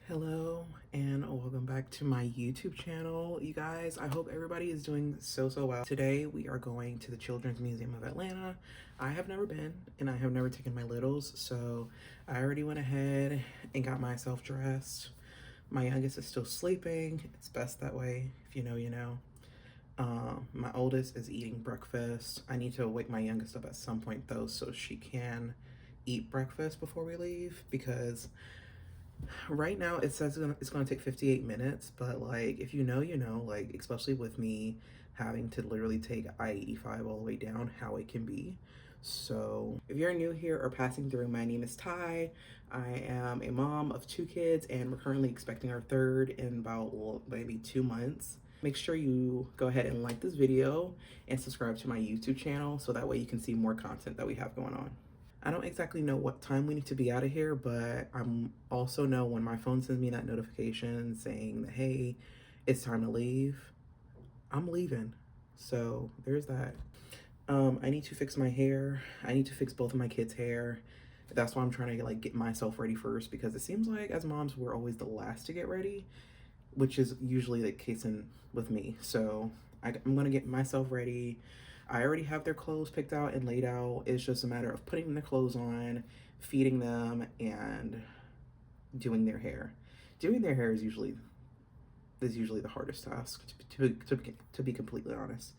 Hello and welcome back to my YouTube channel, you guys. I hope everybody is doing so well. Today we are going to the Children's Museum of Atlanta. I have never been and I have never taken my littles, so I already went ahead and got myself dressed. My youngest is still sleeping. It's best that way. If you know, you know. My oldest is eating breakfast. I need to wake my youngest up at some point though, so she can eat breakfast before we leave, because right now it says it's gonna take 58 minutes, but like, if you know, you know, like, especially with me having to literally take I-85 all the way down, how it can be. So if you're new here or passing through, my name is Ty. I am a mom of 2 kids and we're currently expecting our third in about, well, maybe 2 months. Make sure you go ahead and like this video and subscribe to my YouTube channel so that way you can see more content that we have going on. I don't exactly know what time we need to be out of here, but I'm also know when my phone sends me that notification saying that, hey, it's time to leave, I'm leaving. So there's that. I need to fix my hair. I need to fix both of my kids' hair. That's why I'm trying to like get myself ready first, because it seems like as moms, we're always the last to get ready, which is usually the case with me. So I'm gonna get myself ready. I already have their clothes picked out and laid out. It's just a matter of putting their clothes on, feeding them, and doing their hair. Doing their hair is usually the hardest task, to be completely honest.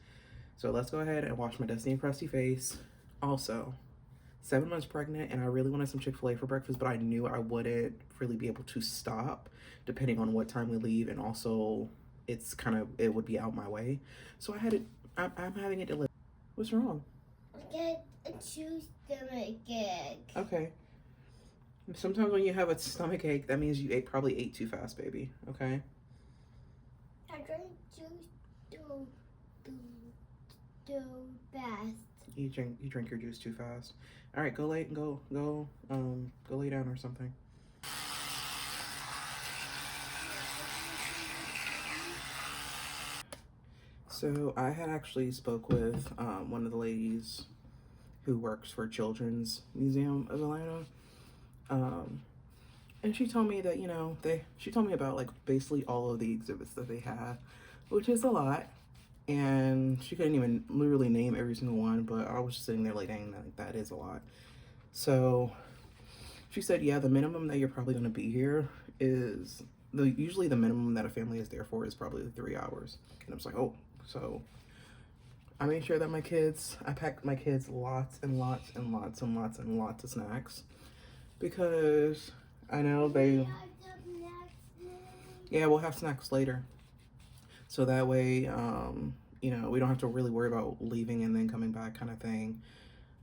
So let's go ahead and wash my dusty and crusty face. Also, 7 months pregnant, and I really wanted some Chick-fil-A for breakfast, but I knew I wouldn't really be able to stop depending on what time we leave, and also it would be out my way. So I'm having it delivered. What's wrong? Get a stomach ache. Okay. Sometimes when you have a stomach ache, that means you probably ate too fast, baby. Okay? I drank juice too fast. You drink your juice too fast. All right, go lay down or something. So I had actually spoke with one of the ladies who works for Children's Museum of Atlanta, and she told me that, you know, she told me about like basically all of the exhibits that they have, which is a lot, and she couldn't even literally name every single one, but I was just sitting there like, dang, that is a lot. So she said, yeah, the minimum that you're probably going to be here is usually the minimum that a family is there for is probably 3 hours. And I was like, oh. So I made sure that I packed my kids lots and lots of snacks, because I know yeah, we'll have snacks later. So that way, you know, we don't have to really worry about leaving and then coming back kind of thing.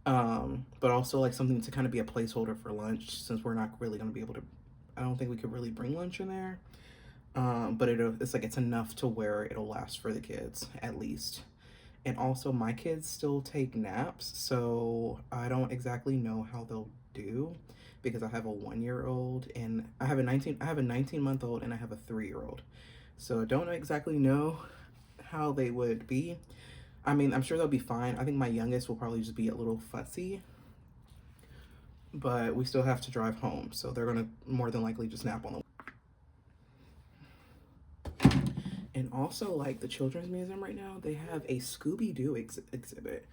But also like something to kind of be a placeholder for lunch, since we're not really going to be able to, I don't think we could really bring lunch in there. But it's enough to where it'll last for the kids at least. And also my kids still take naps, so I don't exactly know how they'll do, because I have a 1-year-old and I have a 19-month-old and I have a 3-year-old. So I don't exactly know how they would be. I mean, I'm sure they'll be fine. I think my youngest will probably just be a little fussy, but we still have to drive home, so they're gonna more than likely just nap on the way. And also, like, the Children's Museum right now, they have a Scooby-Doo exhibit.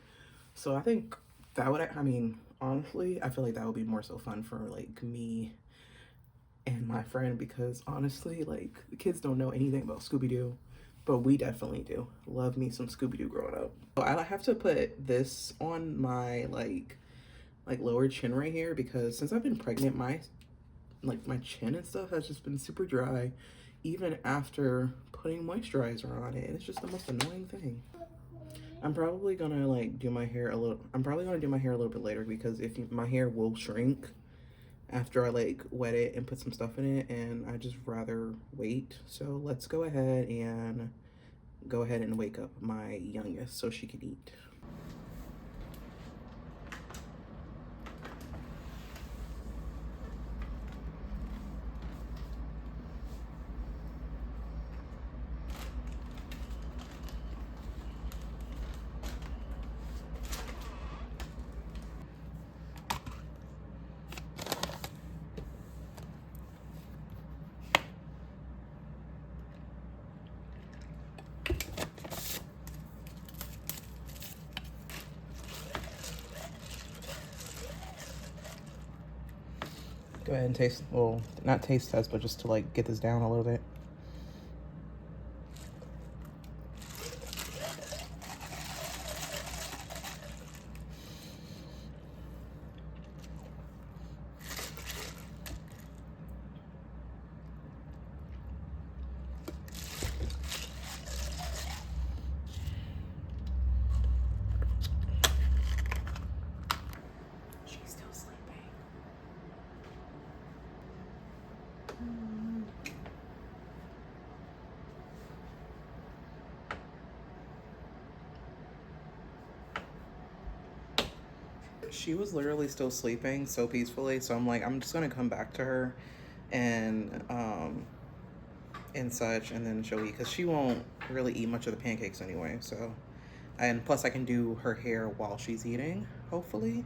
So I think that would, I mean, honestly, I feel like that would be more so fun for, like, me and my friend, because honestly, like, the kids don't know anything about Scooby-Doo, but we definitely do. Love me some Scooby-Doo growing up. So I have to put this on my, like lower chin right here, because since I've been pregnant, my chin and stuff has just been super dry, even after putting moisturizer on it. It's just the most annoying thing. I'm probably gonna like do my hair a little bit later, because my hair will shrink after I like wet it and put some stuff in it, and I just rather wait. So let's go ahead and wake up my youngest so she can eat. Go ahead and taste, well, not taste test, but just to like get this down a little bit. She's still sleeping. She was literally still sleeping so peacefully, so I'm like, I'm just gonna come back to her and such, and then she'll eat, because she won't really eat much of the pancakes anyway. So, and plus I can do her hair while she's eating, hopefully.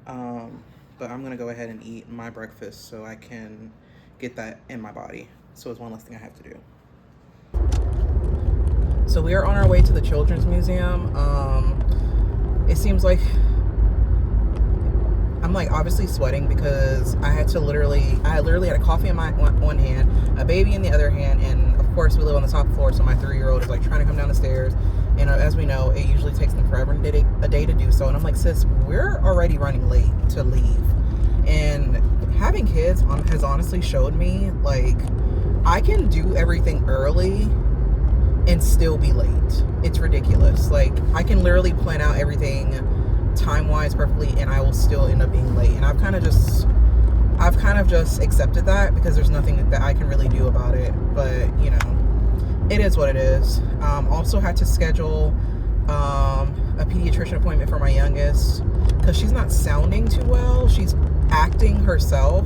But I'm gonna go ahead and eat my breakfast so I can get that in my body, so it's one less thing I have to do. So we are on our way to the Children's Museum. It seems like I'm like obviously sweating because I literally had a coffee in my one hand, a baby in the other hand, and of course we live on the top floor, so my 3-year-old is like trying to come down the stairs, and as we know, it usually takes them forever a day to do so, and I'm like, sis, we're already running late to leave. And having kids has honestly showed me like I can do everything early and still be late. It's ridiculous. Like I can literally plan out everything time-wise perfectly and I will still end up being late, and I've kind of just accepted that because there's nothing that I can really do about it. But you know, it is what it is. Also had to schedule a pediatrician appointment for my youngest because she's not sounding too well. She's acting herself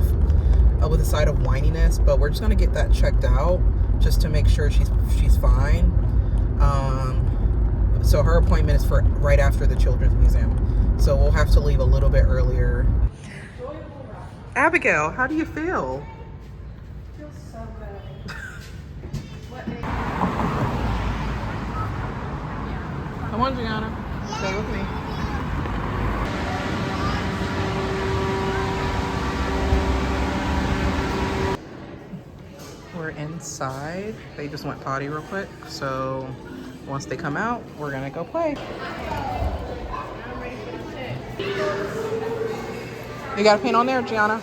with a side of whininess, but we're just gonna get that checked out just to make sure she's fine. So her appointment is for right after the Children's Museum, so we'll have to leave a little bit earlier. Abigail, how do you feel? Feels so good. Come on, Gianna. Stay with me. We're inside. They just went potty real quick, so once they come out, we're gonna go play. You got a paint on there, Gianna?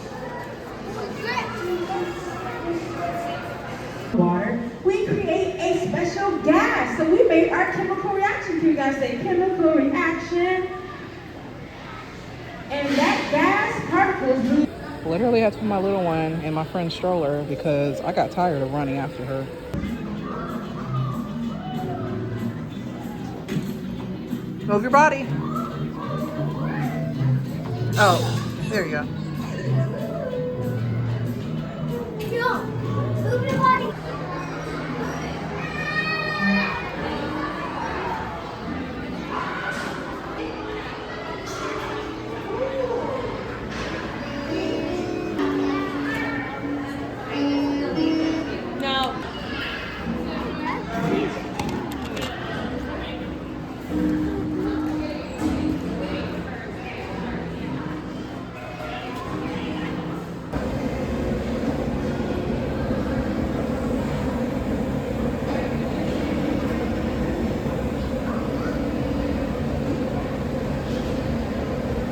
Water, we create a special gas. So we made our chemical reaction. Can you guys say chemical reaction? And that gas particles. Literally had to put my little one in my friend's stroller because I got tired of running after her. Move your body. Oh, there you go. No, move your body.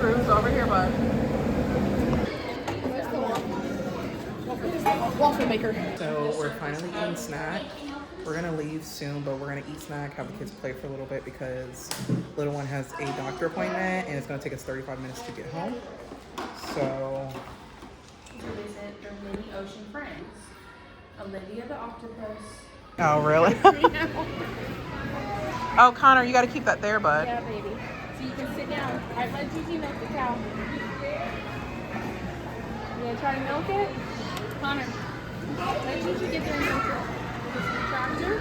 Cruz, over here, bud. Waffle maker. So we're finally eating snack. We're gonna leave soon, but we're gonna eat snack, have the kids play for a little bit because little one has a doctor appointment and it's gonna take us 35 minutes to get home. So To visit their mini ocean friends. Olivia the octopus. oh really? Oh Connor, you gotta keep that there, bud. Yeah, baby. So you can sit down. Alright, let Gigi milk the cow. You gonna try to milk it? Connor, let Gigi get there and milk it. This is the tractor.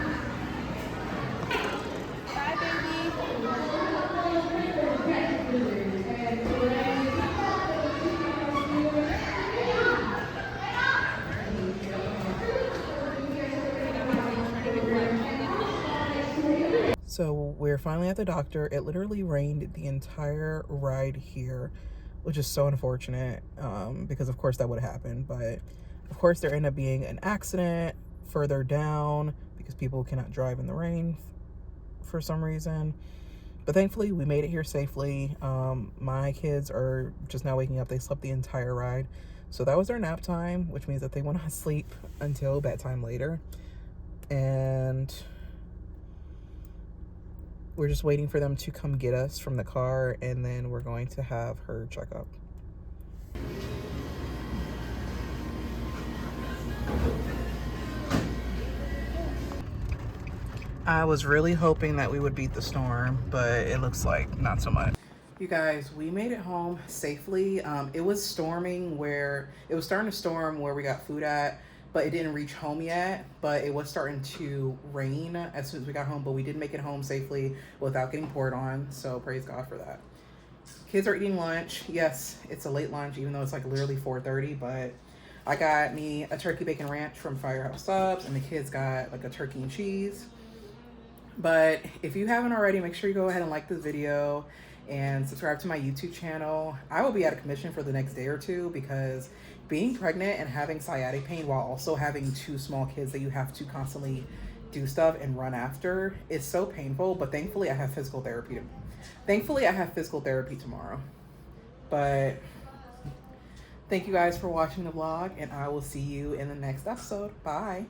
Bye, baby. So we're finally at the doctor. It literally rained the entire ride here. which is so unfortunate, because of course that would have happened. But of course there ended up being an accident further down because people cannot drive in the rain for some reason. But thankfully we made it here safely. My kids are just now waking up. They slept the entire ride, so that was their nap time, which means that they will not sleep until bedtime later. And we're just waiting for them to come get us from the car, and then we're going to have her check up. I was really hoping that we would beat the storm, but it looks like not so much. You guys, we made it home safely. It was storming where it was starting to storm where we got food at, but it didn't reach home yet. But it was starting to rain as soon as we got home, but we did make it home safely without getting poured on. So praise God for that. Kids are eating lunch. Yes, it's a late lunch, even though it's like literally 4:30, but I got me a turkey bacon ranch from Firehouse Subs, and the kids got like a turkey and cheese. But if you haven't already, make sure you go ahead and like this video and subscribe to my YouTube channel. I will be out of commission for the next day or two because being pregnant and having sciatic pain while also having two small kids that you have to constantly do stuff and run after is so painful. But thankfully I have physical therapy. Thankfully I have physical therapy tomorrow. But thank you guys for watching the vlog, and I will see you in the next episode. Bye.